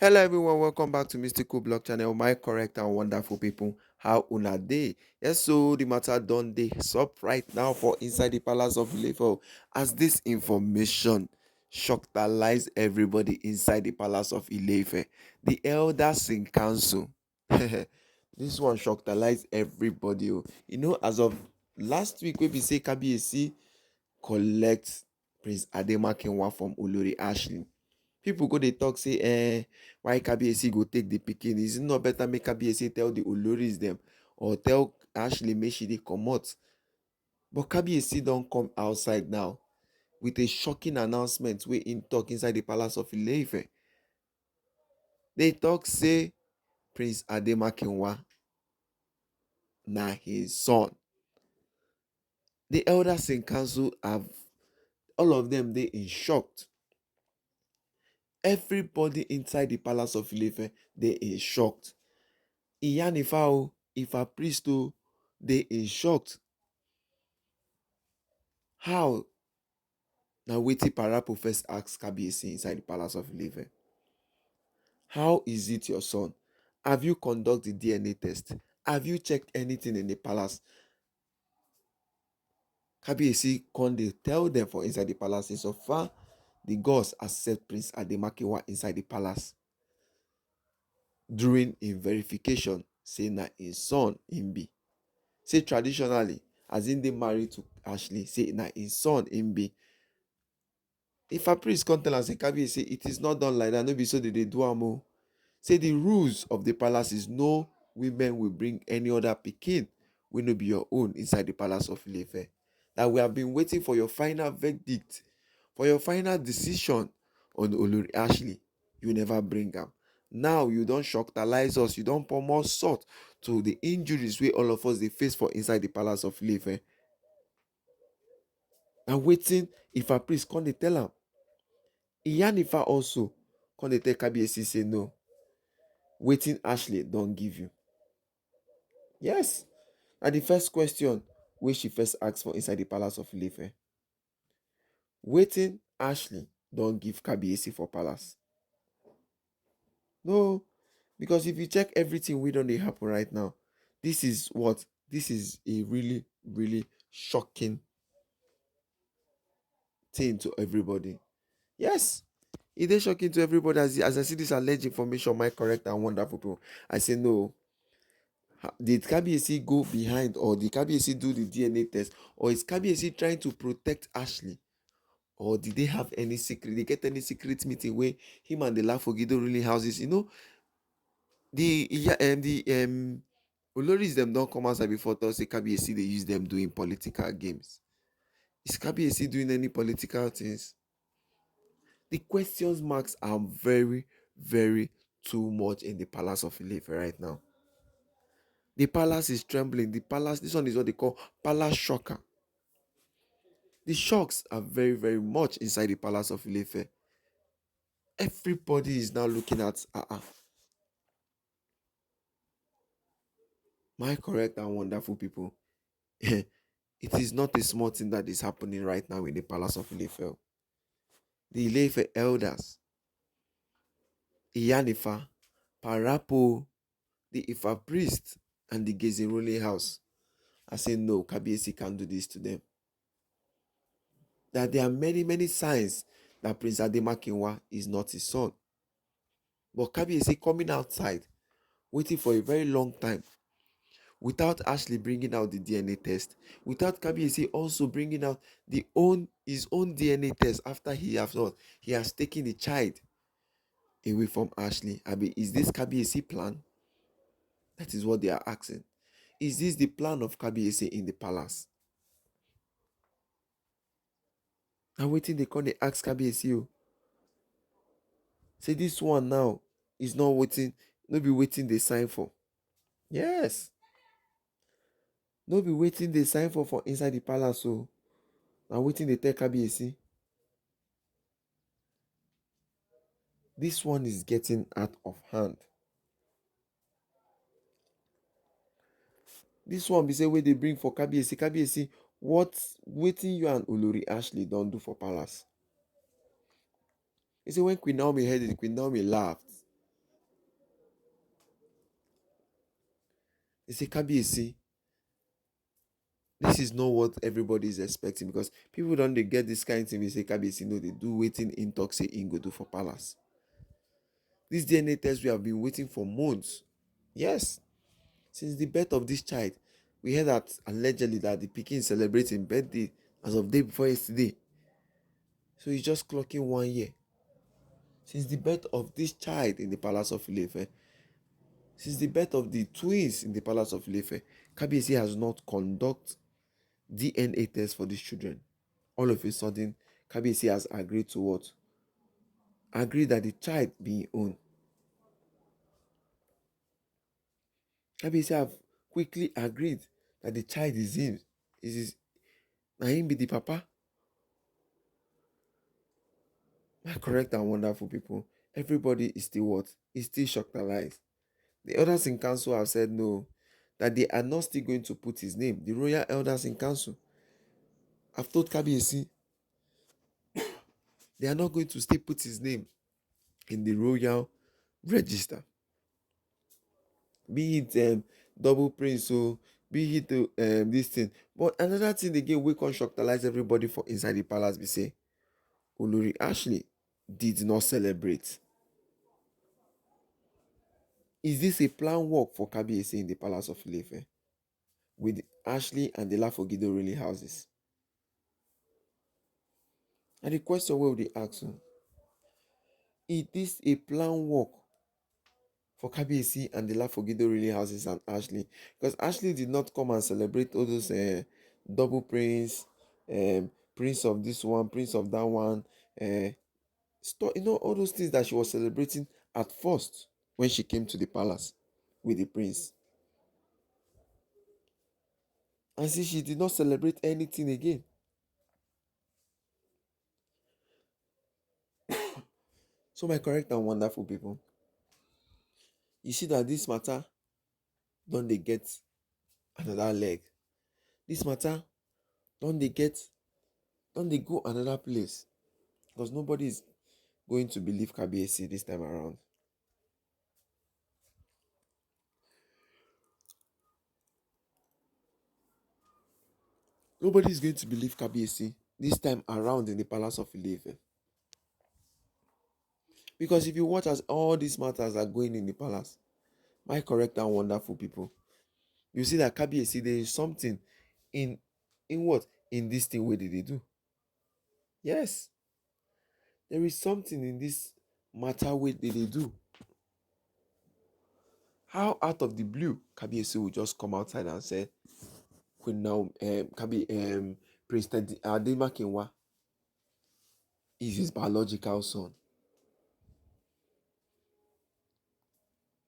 Hello everyone, welcome back to Mystical Blog Channel. My correct and wonderful people, how una dey? Yes, so the matter done dey sup right now for inside the palace of Ile-Ife as this information shockalize everybody inside the palace of Ile-Ife. The elders in council. This one shockalize everybody. As of last week, we be say Kabiyesi collect Prince Ademakiwa from Olori Ashley. People go dey talk say why Kabiyesi go take the pikin? Is it not better make Kabiyesi tell the Oloris them or tell Ashley make she dey comot? But Kabiyesi don come outside now with a shocking announcement wey im talk inside the palace of Ile-Ife. They talk say Prince Ademakinwa na his son. The elders in council have all of them dey in shock. Everybody inside the palace of Ile-Ife dey in shock. Iyanifa o, Ifa priest o, dey in shock. How? Na wetin Parapo first ask Kabiyesi inside the palace of Ile-Ife. How is it your son? Have you conducted the DNA test? Have you checked anything in the palace? Kabiyesi come dey tell them for inside the palace so far the gods accept Prince Ademakiwa inside the palace. During im verification, say na im son im be. Say traditionally, as im dey married to Ashley, say na im son im be. If a priest come tell am say Kabiyesi, it is not done like that, no be so they do am o. Say the rules of the palace is no women will bring any other pikin wey no be your own inside the palace of Ile-Ife. That we have been waiting for your final verdict, for your final decision on Olori Ashley. You never bring am. Now you don shockalize us, you don pour more salt to the injuries wey all of us dey face for inside the palace of Ile-Ife. Na wetin Ifa priest come dey tell am. Iyanifa also come dey tell Kabiyesi say no, wetin Ashley don give you. Yes, na the first question wey she first ask for inside the palace of Ile-Ife. Wetin Ashley don give Kabiyesi for palace? No, because if you check everything wey don dey happen right now, this is a really, really shocking thing to everybody. Yes, it is shocking to everybody as I see this alleged information, my correct and wonderful people. I say no. Did Kabiyesi go behind, or did Kabiyesi do the DNA test, or is Kabiyesi trying to protect Ashley, or did they have any secret? They get any secret meeting where him and the Lafogido ruling houses, the Oloris them don't come outside before to say Kabiyesi they use them doing political games. Is Kabiyesi doing any political things? The questions marks are very, very too much in the palace of Ile-Ife right now. The palace is trembling. The palace, this one is what they call palace shocker. The shocks are very, very much inside the palace of Ile-Ife. Everybody is now looking at my correct and wonderful people. It is not a small thing that is happening right now in the palace of Ile-Ife. The Ile-Ife elders, Iyanifa, Parapo, the Ifa priest, and the Gezi ruling house are saying no, Kabiyesi can't do this to them. That there are many, many signs that Prince Ademakiwa is not his son. But Kabiyesi coming outside, waiting for a very long time, without Ashley bringing out the DNA test, without Kabiyesi also bringing out his own DNA test after he has taken the child away from Ashley. Is this Kabiyesi plan? That is what they are asking. Is this the plan of Kabiyesi in the palace? And waiting they come, they ask Kabiyesi, say this one now is not waiting, no be waiting they sign for. Yes. No be waiting they sign for inside the palace. So now waiting they tell Kabiyesi. This one is getting out of hand. This one be say where they bring for Kabiyesi. Kabiyesi, what waiting you and Olori Ashley don't do for palace? You see, when Queen Naomi heard it, Queen Naomi laughed. They say, Kabiyesi, this is not what everybody is expecting, because people don't dey get this kind of thing. We say Kabiyesi, no, they do waiting in talk say in go do for palace. This DNA test we have been waiting for months. Yes, since the birth of this child. We heard that allegedly that the pikin is celebrating birthday as of day before yesterday. So he's just clocking 1 year. Since the birth of this child in the palace of Ile-Ife, since the birth of the twins in the palace of Ile-Ife, Kabiyesi has not conduct DNA test for these children. All of a sudden, Kabiyesi has agreed to what? Agreed that the child be his own. Kabiyesi have quickly agreed that the child is him. Is his, na him be the papa. My correct and wonderful people, everybody is still what? Is still shocked alive. The elders in council have said no, that they are not still going to put his name. The royal elders in council have told Kabiyesi they are not going to still put his name in the royal register. Be it double prince, so be it this thing. But another thing again, we can shocktalize everybody for inside the palace. We say Olori Ashley did not celebrate. Is this a planned work for Kabiyesi in the palace of Ile-Ife with Ashley and the Lafogido ruling houses? And the question we will ask you, is this a planned work for Kabiyesi and the Lafogido ruling houses and Ashley? Because Ashley did not come and celebrate all those double prince, prince of this one, prince of that one, all those things that she was celebrating at first when she came to the palace with the prince. And see, she did not celebrate anything again. So my correct and wonderful people, you see that this matter don't they get another leg. This matter don't they go another place, because nobody is going to believe Kabiyesi this time around. Nobody is going to believe Kabiyesi this time around in the palace of Ile-Ife. Because if you watch as all these matters are going in the palace, my correct and wonderful people, you see that Kabiyesi, there is something in what? In this thing where did they do? Yes. There is something in this matter where did they do? How out of the blue Kabiyesi will just come outside and say, Queen now President Ademakiwa is his biological son.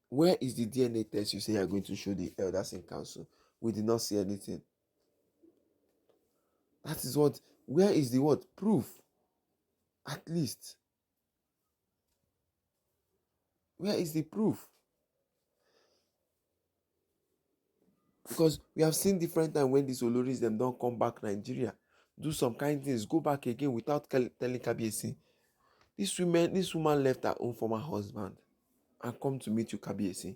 Where is the DNA test you say you are going to show the elders in council? We did not see anything. That is what. Where is the what? Proof. At least. Where is the proof? Because we have seen different times when these Oloris them don't come back Nigeria, do some kind of things, go back again without telling Kabiyesi. This woman left her own former husband and come to meet you, Kabiyesi.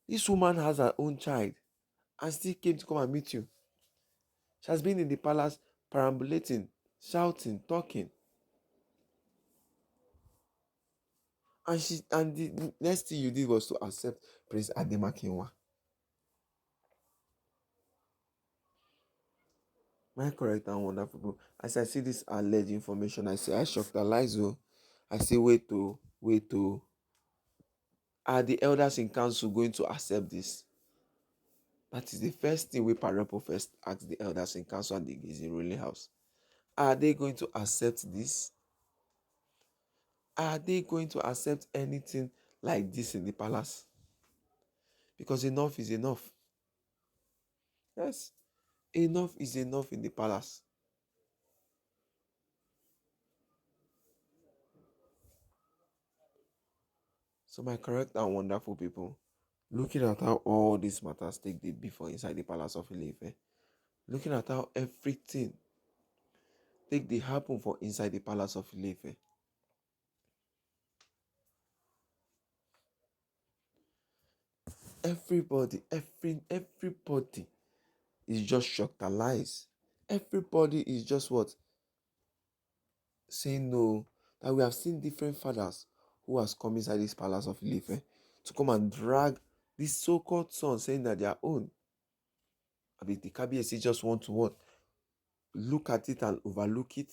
This woman has her own child and still came to come and meet you. She has been in the palace perambulating, shouting, talking. And the next thing you did was to accept Prince Ademakiwa. My correct and wonderful people. As I see this alleged information, I say I shocked Alizo. I say wait to. Are the elders in council going to accept this? That is the first thing we Parepo first ask the elders in council and the Gizi ruling house. Are they going to accept this? Are they going to accept anything like this in the palace? Because enough is enough. Yes, enough is enough in the palace. So my correct and wonderful people, looking at how all these matters take the before inside the palace of Ile-Ife, looking at how everything take the happen for inside the palace of Ile-Ife, everybody is just shocked and lies. Everybody is just what? Saying no. That we have seen different fathers who has come inside this palace of Ile-Ife to come and drag this so-called son, saying that they are own. I mean, the Kabiyesi just want to what? Look at it and overlook it.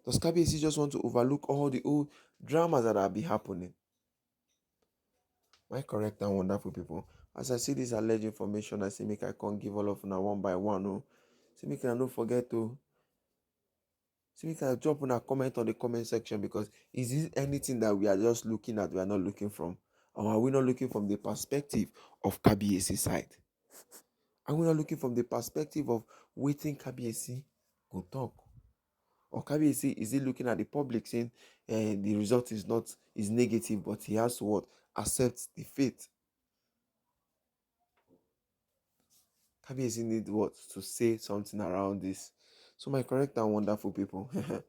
Does Kabiyesi just want to overlook all the old dramas that have been happening? My correct and wonderful people. As I see this alleged information, I say make I can't give all of now one by one. Oh. Say make I don't forget to. See, make I drop on a comment on the comment section, because is this anything that we are just looking at, we are not looking from? Or are we not looking from the perspective of Kabiyesi side? Are we not looking from the perspective of waiting Kabiyesi go talk? Or Kabiyesi, is he looking at the public saying the result is negative, but he has to what? Accept the fate. Kabiyesi need what? To say something around this. So my correct and wonderful people. I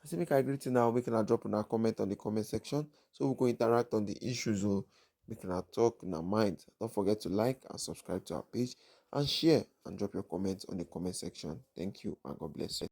say make I agree to now, make a drop in a comment on the comment section. So we go interact on the issues, or make a talk in our mind. Don't forget to like and subscribe to our page and share and drop your comments on the comment section. Thank you and God bless you.